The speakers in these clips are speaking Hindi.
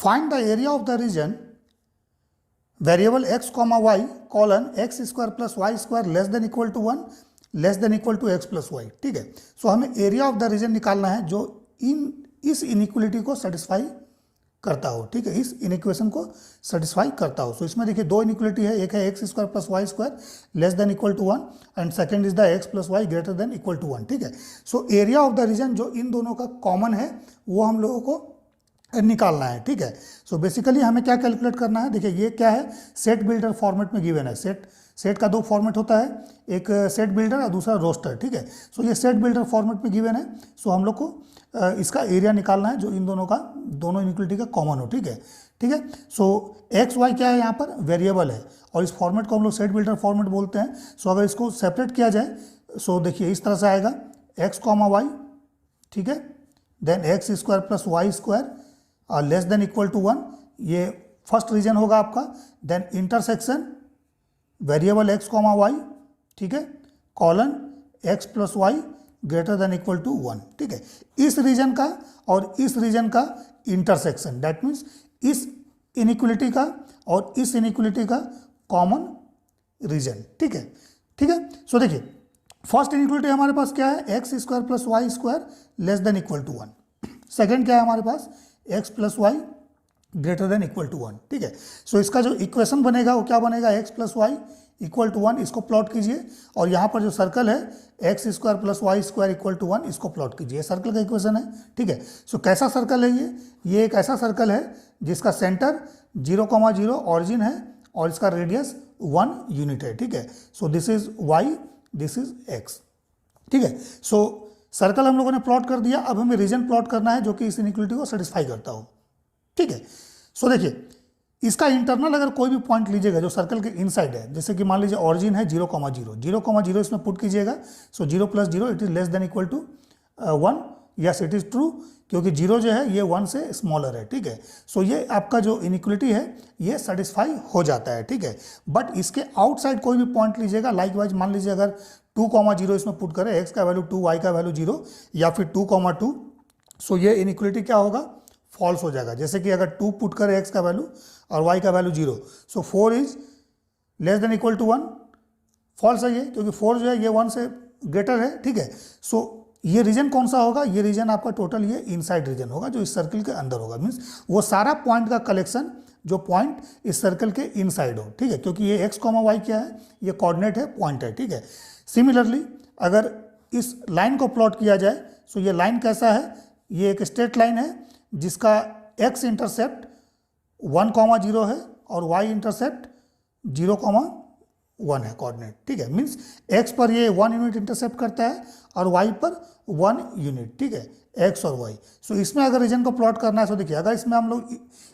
Find the area of the region variable x comma y colon x square plus y square less than equal to 1 less than equal to x plus y. ठीक है, सो हमें एरिया ऑफ द रीजन निकालना है जो इस इनइक्वलिटी को सेटिस्फाई करता हो। ठीक है, इस इनइक्वेशन को सेटिस्फाई करता हो। सो इसमें देखिए दो इनइक्वलिटी है, एक है x square plus y square less than equal to 1 and second is the x plus y greater than equal to 1। ठीक है, so area of the region जो इन दोनों का कॉमन है वो हम लोगों को निकालना है। ठीक है, सो बेसिकली हमें क्या कैलकुलेट करना है, देखिए ये क्या है, सेट बिल्डर फॉर्मेट में गिवन है। सेट का दो फॉर्मेट होता है, एक सेट बिल्डर और दूसरा रोस्टर। ठीक है, सो ये सेट बिल्डर फॉर्मेट में गिवन है। सो हम लोग को इसका एरिया निकालना है जो इन दोनों इनइक्वलिटी का कॉमन हो। ठीक है, ठीक है, सो एक्स वाई क्या है, यहाँ पर वेरिएबल है और इस फॉर्मेट को हम लोग सेट बिल्डर फॉर्मेट बोलते हैं। सो अगर इसको सेपरेट किया जाए, सो देखिए इस तरह से आएगा एक्स कॉमा वाई, ठीक है, then x square plus y square और लेस देन इक्वल टू 1, ये फर्स्ट रीजन होगा आपका। Then intersection variable x comma y, ठीक है, colon x plus y greater than equal to 1। ठीक है, इस रीजन का और इस रीजन का इंटरसेक्शन, दैट मीन्स इस इनइक्वलिटी का और इस इनइक्वलिटी का कॉमन रीजन। ठीक है, ठीक है, सो देखिए फर्स्ट इनइक्वलिटी हमारे पास क्या है, x square plus y square less than equal to 1। Second क्या है हमारे पास, x plus y greater than equal to 1। ठीक है, सो इसका जो इक्वेशन बनेगा वो क्या बनेगा, x plus y equal to 1, इसको प्लॉट कीजिए और यहाँ पर जो सर्कल है x square plus y square equal to 1, इसको प्लॉट कीजिए। सर्कल का इक्वेशन है। ठीक है, सो कैसा सर्कल है ये एक ऐसा सर्कल है जिसका सेंटर 0,0 ऑरिजिन है और इसका रेडियस 1 यूनिट है। ठीक है, so this is y, this is x. ठीक है, सो सर्कल हम लोगों ने प्लॉट कर दिया, अब हमें रीजन प्लॉट करना है जो कि इस इनइक्वलिटी को सेटिस्फाई करता हो। ठीक है, सो देखिए इसका इंटरनल अगर कोई भी पॉइंट लीजिएगा जो सर्कल के इनसाइड है, जैसे कि मान लीजिए ऑरिजिन है 0,0 इसमें पुट कीजिएगा। So 0 plus 0 it is less than equal to 1। Yes it is true, क्योंकि 0 जो है ये 1 से स्मॉलर है। ठीक है, सो ये आपका जो इनइक्वलिटी है ये सेटिस्फाई हो जाता है। ठीक है, बट इसके आउटसाइड कोई भी पॉइंट लीजिएगा, लाइक वाइज मान लीजिए अगर 2,0 इसमें पुट करें, एक्स का वैल्यू 2 वाई का वैल्यू 0 या फिर 2,2, सो ये इनइक्वलिटी क्या होगा, फॉल्स हो जाएगा। जैसे कि अगर 2 पुट करें एक्स का वैल्यू और y का value 0, so 4 is less than equal to 1, false है ये, क्योंकि 4 जो है ये 1 से ग्रेटर है। ठीक है, सो ये रीजन कौन सा होगा, ये रीजन आपका टोटल ये इनसाइड रीजन होगा जो इस सर्कल के अंदर होगा। मीन्स वो सारा पॉइंट का कलेक्शन जो पॉइंट इस सर्कल के इनसाइड हो। ठीक है, क्योंकि ये एक्स कॉमा वाई क्या है, ये कोऑर्डिनेट है, पॉइंट है। ठीक है, सिमिलरली अगर इस लाइन को प्लॉट किया जाए, सो ये लाइन कैसा है, ये एक स्ट्रेट लाइन है जिसका एक्स इंटरसेप्ट 1,0 है और y इंटरसेप्ट 0,1 है कोऑर्डिनेट। ठीक है, मीन्स x पर ये 1 यूनिट इंटरसेप्ट करता है और y पर 1 यूनिट। ठीक है, x और y। सो इसमें अगर रीजन को प्लॉट करना है, तो देखिए अगर इसमें हम लोग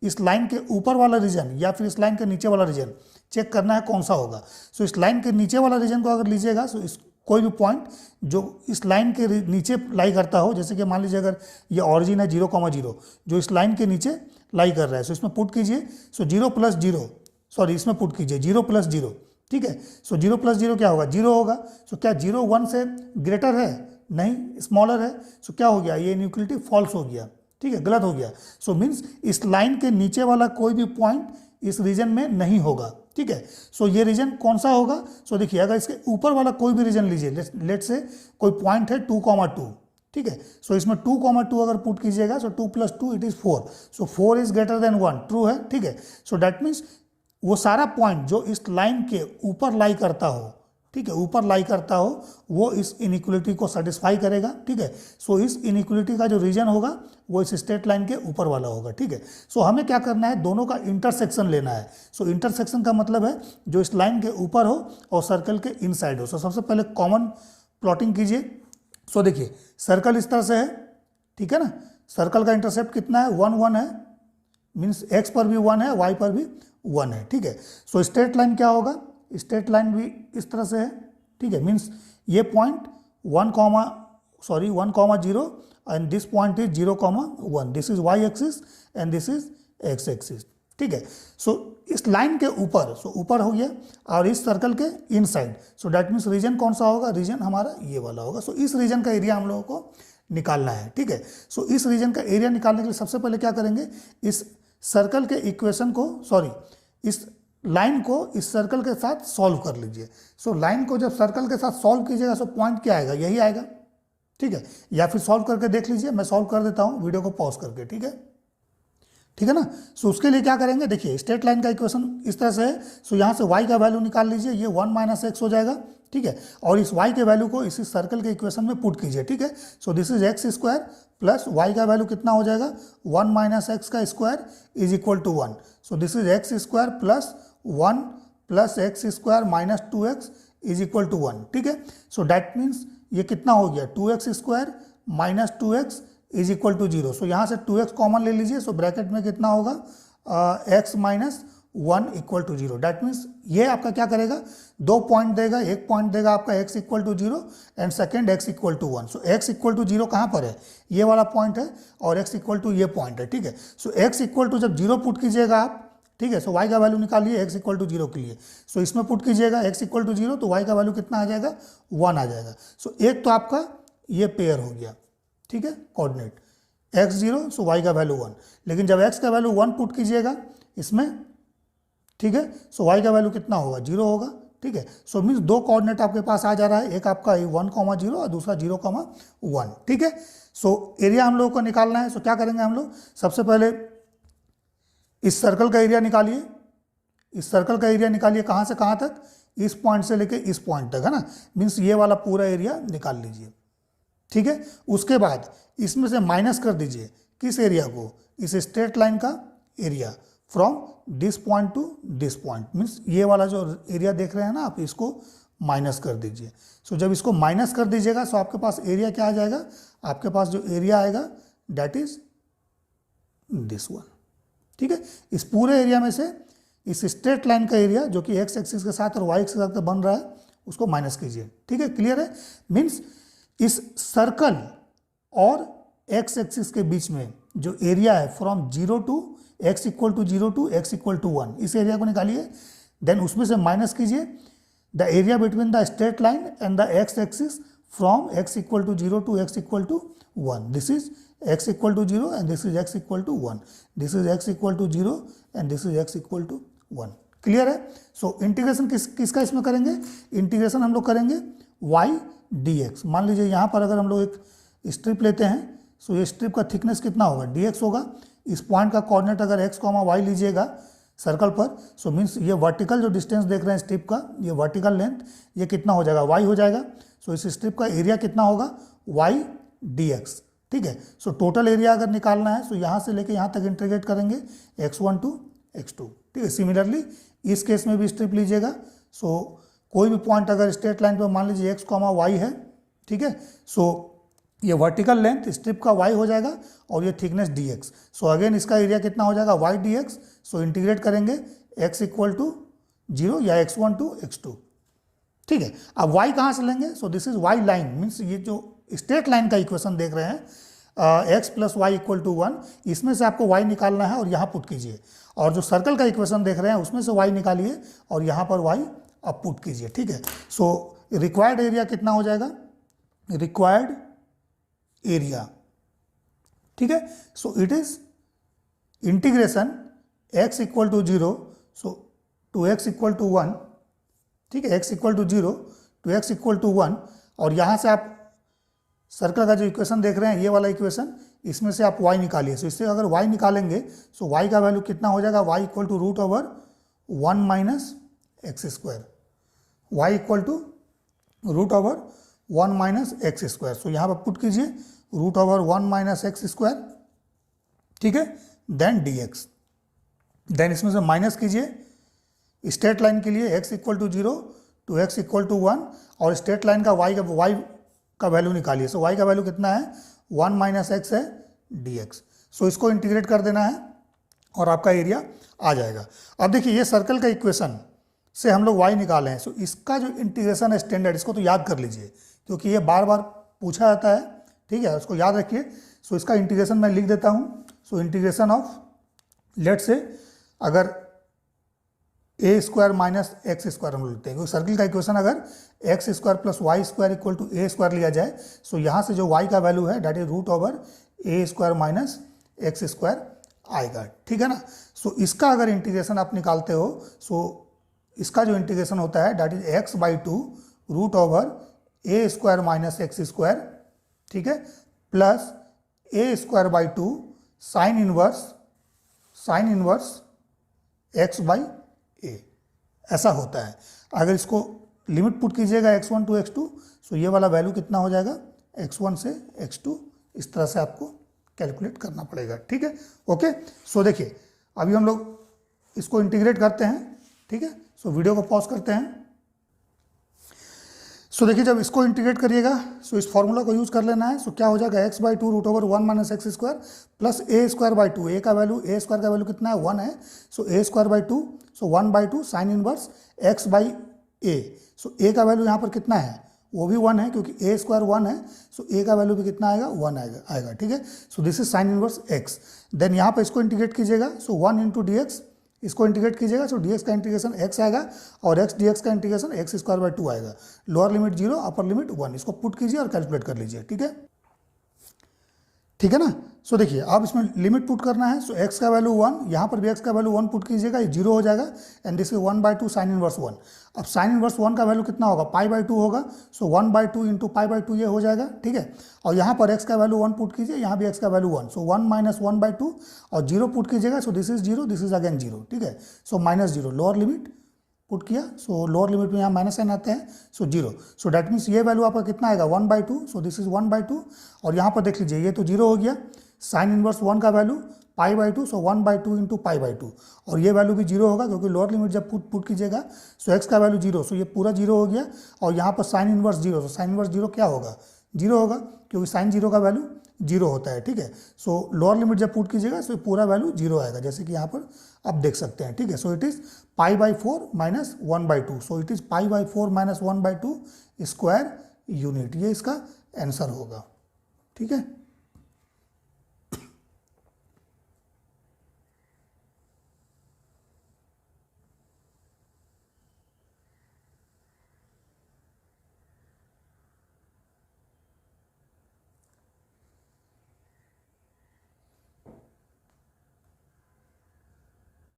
इस लाइन के ऊपर वाला रीजन या फिर इस लाइन के नीचे वाला रीजन चेक करना है कौन सा होगा। सो इस लाइन के नीचे वाला रीजन को अगर लीजिएगा, सो इस कोई भी पॉइंट जो इस लाइन के नीचे लाई करता हो, जैसे कि मान लीजिए अगर ये ऑरिजिन है 0,0 जो इस लाइन के नीचे लाई कर रहा है, सो इसमें पुट कीजिए। सो 0 प्लस 0, सॉरी इसमें पुट कीजिए 0 प्लस 0। ठीक है, सो 0 प्लस 0 क्या होगा, 0 होगा। सो क्या 0 1 से ग्रेटर है, नहीं, स्मॉलर है। सो क्या हो गया, ये इनइक्वलिटी फॉल्स हो गया। ठीक है, गलत हो गया। सो मीन्स इस लाइन के नीचे वाला कोई भी पॉइंट इस रीजन में नहीं होगा। ठीक है, सो ये रीजन कौन सा होगा, सो देखिए अगर इसके ऊपर वाला कोई भी रीजन लीजिए, लेट से कोई पॉइंट है 2,2। ठीक है, सो इसमें 2,2 अगर पुट कीजिएगा, सो 2 plus 2 it is 4। So 4 is greater than 1, true है। ठीक है, सो दैट मीन्स वो सारा पॉइंट जो इस लाइन के ऊपर लाई करता हो, ठीक है, ऊपर लाई करता हो, वो इस इनइक्वलिटी को सेटिस्फाई करेगा। ठीक है, सो इस इनइक्वलिटी का जो रीजन होगा वो इस स्ट्रेट लाइन के ऊपर वाला होगा। ठीक है, सो हमें क्या करना है, दोनों का इंटरसेक्शन लेना है। सो इंटरसेक्शन का मतलब है जो इस लाइन के ऊपर हो और सर्कल के इनसाइड हो। सो सबसे पहले कॉमन प्लॉटिंग कीजिए। सो देखिए सर्कल इस तरह से है, ठीक है ना, सर्कल का इंटरसेप्ट कितना है, 1 1 है, मीन्स एक्स पर भी 1 है, वाई पर भी 1 है। ठीक है, सो स्ट्रेट लाइन क्या होगा, स्ट्रेट लाइन भी इस तरह से है। ठीक है, मीन्स ये point 1,0 and this point is 0,1, this is y axis and this is x axis. ठीक है, सो इस लाइन के ऊपर, सो ऊपर हो गया, और इस सर्कल के inside, so that means region कौन सा होगा, रीजन हमारा ये वाला होगा। सो इस रीजन का एरिया हम लोगों को निकालना है। ठीक है, सो इस रीजन का एरिया निकालने के लिए सबसे पहले क्या करेंगे, इस सर्कल के इक्वेशन को, सॉरी, इस लाइन को इस सर्कल के साथ सॉल्व कर लीजिए। सो लाइन को जब सर्कल के साथ सॉल्व कीजिएगा सो पॉइंट क्या आएगा, यही आएगा, ठीक है। या फिर सॉल्व करके देख लीजिए, मैं सॉल्व कर देता हूँ वीडियो को पॉज करके, ठीक है, ठीक है ना। सो उसके लिए क्या करेंगे, देखिए स्ट्रेट लाइन का इक्वेशन इस तरह से है। सो यहाँ से y का वैल्यू निकाल लीजिए, ये 1 माइनस एक्स हो जाएगा, ठीक है। और इस y के वैल्यू को इसी सर्कल के इक्वेशन में पुट कीजिए, ठीक है। So this is x square plus y का वैल्यू कितना हो जाएगा, 1 माइनस एक्स का square is equal to 1। So this is x square plus 1 plus x square minus 2x is equal to 1, ठीक है। सो डैट मीन्स ये कितना हो गया, 2x square minus 2x is equal to 0। So यहाँ से 2x कॉमन ले लीजिए। सो ब्रैकेट में कितना होगा, x minus 1 equal to 0। That means ये आपका क्या करेगा, 2 पॉइंट देगा, एक पॉइंट देगा आपका x equal to 0 and second x equal to 1। So x equal to 0 कहाँ पर है, ये वाला पॉइंट है, और x इक्वल टू ये पॉइंट है, ठीक है। सो x इक्वल टू जब 0 पुट कीजिएगा आप, ठीक है, सो y का वैल्यू निकालिए x इक्वल टू 0 के लिए। सो इसमें पुट कीजिएगा x इक्वल टू 0, तो y का वैल्यू कितना आ जाएगा, 1 आ जाएगा। सो एक तो आपका ये पेयर हो गया, ठीक है, कोऑर्डिनेट x 0, सो y का वैल्यू 1। लेकिन जब x का वैल्यू 1 पुट कीजिएगा इसमें, ठीक है, सो y का वैल्यू कितना होगा, 0 होगा, ठीक है। सो मीन्स 2 कोऑर्डिनेट आपके पास आ जा रहा है, एक आपका 1, 0 और दूसरा 0, 1, ठीक है। सो एरिया हम लोगों को निकालना है। सो क्या करेंगे हम लोग, सबसे पहले इस सर्कल का एरिया निकालिए। इस सर्कल का एरिया निकालिए कहाँ से कहाँ तक, इस पॉइंट से लेके इस पॉइंट तक, है ना। मीन्स ये वाला पूरा एरिया निकाल लीजिए, ठीक है। उसके बाद इसमें से माइनस कर दीजिए किस एरिया को, इस स्ट्रेट लाइन का area from this point two this point. Means ये वाला जो एरिया देख रहे हैं ना आप, इसको माइनस कर दीजिए। सो जब इसको माइनस कर दीजिएगा सो आपके पास एरिया क्या आ जाएगा, आपके पास जो एरिया आएगा डैट इज दिस वन, ठीक है। इस पूरे एरिया में से इस स्ट्रेट लाइन का एरिया जो कि x एक्सिस के साथ और y एक्सिस के साथ बन रहा है उसको माइनस कीजिए, ठीक है, क्लियर है। मीन्स इस सर्कल और x एक्सिस के बीच में जो एरिया है from 0 to x equal to 0 to x equal to 1, इस एरिया को निकालिए। देन उसमें से माइनस कीजिए the area between the straight line and the x axis from x equal to 0 to x equal to 1। This is x equal to 0 and this is x equal to 1। This is x equal to 0 and this is x equal to 1, clear है। सो इंटीग्रेशन किसका इसमें करेंगे, इंटीग्रेशन हम लोग करेंगे y dx। मान लीजिए यहाँ पर अगर हम लोग एक स्ट्रिप लेते हैं, सो ये स्ट्रिप का थिकनेस कितना होगा, dx होगा। इस पॉइंट का कोऑर्डिनेट अगर x, y लीजिएगा सर्कल पर, सो मीन्स ये वर्टिकल जो डिस्टेंस देख रहे हैं स्ट्रिप का, ये वर्टिकल लेंथ, ये कितना हो जाएगा, y हो जाएगा। सो इस स्ट्रिप का एरिया कितना होगा, y dx, ठीक है। सो टोटल एरिया अगर निकालना है सो यहाँ से लेके यहाँ तक इंटीग्रेट करेंगे x1 टू x2, ठीक है। सिमिलरली इस केस में भी स्ट्रिप लीजिएगा। सो कोई भी पॉइंट अगर स्ट्रेट लाइन पर मान लीजिए x, y है, ठीक है। सो ये वर्टिकल लेंथ स्ट्रिप का y हो जाएगा और ये थिकनेस dx। सो अगेन इसका एरिया कितना हो जाएगा, y dx। सो इंटीग्रेट करेंगे x इक्वल टू 0 या x1 टू x2, ठीक है। अब y कहाँ से लेंगे, सो this is y line. Means ये जो स्ट्रेट लाइन का इक्वेशन देख रहे हैं x plus y equal to 1, इसमें से आपको y निकालना है और यहाँ पुट कीजिए। और जो सर्कल का इक्वेशन देख रहे हैं उसमें से y निकालिए और यहाँ पर y अब पुट कीजिए, ठीक है। सो रिक्वायर्ड एरिया कितना हो जाएगा, रिक्वायर्ड एरिया, ठीक है। So it is integration x equal to 0 so two x equal to 1, ठीक है, x equal to 0 to x equal to 1। और यहाँ से आप सर्कल का जो इक्वेशन देख रहे हैं ये वाला इक्वेशन, इसमें से आप y निकालिए। सो इससे अगर y निकालेंगे सो y का वैल्यू कितना हो जाएगा, y equal to root over 1 minus x square, y equal to root over 1 minus x square. So यहाँ पर पुट कीजिए root over 1 minus x square, ठीक है, देन dx। देन इसमें से माइनस कीजिए स्ट्रेट लाइन के लिए x equal to 0 to x equal to 1 और स्ट्रेट लाइन का y का वैल्यू निकालिए। सो y का वैल्यू कितना है, 1 माइनस एक्स है dx। सो इसको इंटीग्रेट कर देना है और आपका एरिया आ जाएगा। अब देखिए ये सर्कल का इक्वेशन से हम लोग y निकाले हैं। सो इसका जो इंटीग्रेशन है स्टैंडर्ड, इसको तो याद कर लीजिए क्योंकि ये बार बार पूछा जाता है, ठीक है, उसको याद रखिए। सो इसका इंटीग्रेशन मैं लिख देता हूँ। सो इंटीग्रेशन ऑफ लेट से अगर a square minus x square हम लिखते हैं, क्योंकि सर्किल का इक्वेशन अगर x square plus y square equal to a square लिया जाए, सो यहाँ से जो वाई का वैल्यू है that is root over a square minus x square आएगा, ठीक है ना। सो इसका अगर इंटीग्रेशन आप निकालते हो, सो इसका जो इंटीग्रेशन होता है that is x by two root over a square minus x square, ठीक है, plus a square by two sine inverse x by a, ऐसा होता है। अगर इसको लिमिट पुट कीजिएगा x1 टू x2, सो ये वाला वैल्यू कितना हो जाएगा x1 से x2, इस तरह से आपको कैलकुलेट करना पड़ेगा, ठीक है। ओके, सो देखिए अभी हम लोग इसको इंटीग्रेट करते हैं, ठीक है। सो वीडियो को पॉज करते हैं। सो देखिए जब इसको इंटीग्रेट करिएगा, सो इस फॉर्मूला को यूज कर लेना है। सो क्या हो जाएगा x by two root over 1 minus x square plus a square by two, a square का वैल्यू कितना है 1 है, so a square by two, so 1 by two sine inverse x by a. So a का वैल्यू यहाँ पर कितना है, वो भी 1 है क्योंकि ए स्क्वायर 1 है, सो ए का वैल्यू भी कितना आएगा 1 आएगा, ठीक है। So this is sine inverse x. Then यहाँ पर इसको इंटीग्रेट कीजिएगा, सो 1 इंटू डी एक्स, इसको इंटीग्रेट कीजिएगा, सो dx का इंटीग्रेशन x आएगा और x dx का integration x square by two आएगा। लोअर लिमिट 0, अपर लिमिट 1, इसको पुट कीजिए और कैलकुलेट कर लीजिए, ठीक है, ठीक है ना। सो देखिए अब इसमें लिमिट पुट करना है, सो x का वैल्यू 1, यहाँ पर भी x का वैल्यू 1 पुट कीजिएगा, ये 0 हो जाएगा and this is 1 by two sine inverse 1। अब साइन इनवर्स 1 का वैल्यू कितना होगा, पाई बाई टू होगा, सो 1 by two into pi by two ये हो जाएगा, ठीक है। और यहाँ पर x का वैल्यू 1 पुट कीजिए, यहाँ भी x का value 1, so 1 minus 1 by to और 0 पुट कीजिएगा, सो this is 0, this is again 0, ठीक है। So minus 0, lower limit put किया, सो लोअर लिमिट में यहाँ माइनस साइन आते हैं, सो 0, सो डैट मीन्स ये वैल्यू आपका कितना आएगा 1 by two, so this is 1 by to और यहाँ पर देख लीजिए ये तो 0 हो गया, साइन इनवर्स 1 का value pi by two, so 1 by two into pi by two और ये वैल्यू भी 0 होगा क्योंकि लोअर लिमिट जब पुट कीजिएगा, सो x का वैल्यू 0, सो ये पूरा 0 हो गया और यहाँ पर साइन इनवर्स 0, तो साइन इनवर्स 0 क्या होगा 0 होगा क्योंकि साइन 0 का वैल्यू 0 होता है, ठीक है। सो लोअर लिमिट जब पुट कीजिएगा सो पूरा वैल्यू 0 आएगा, जैसे कि यहाँ पर आप देख सकते हैं, ठीक है। So it is pi by 4 minus 1 by two, so it is pi by 4 minus 1 by to square unit, ये इसका आंसर होगा, ठीक है।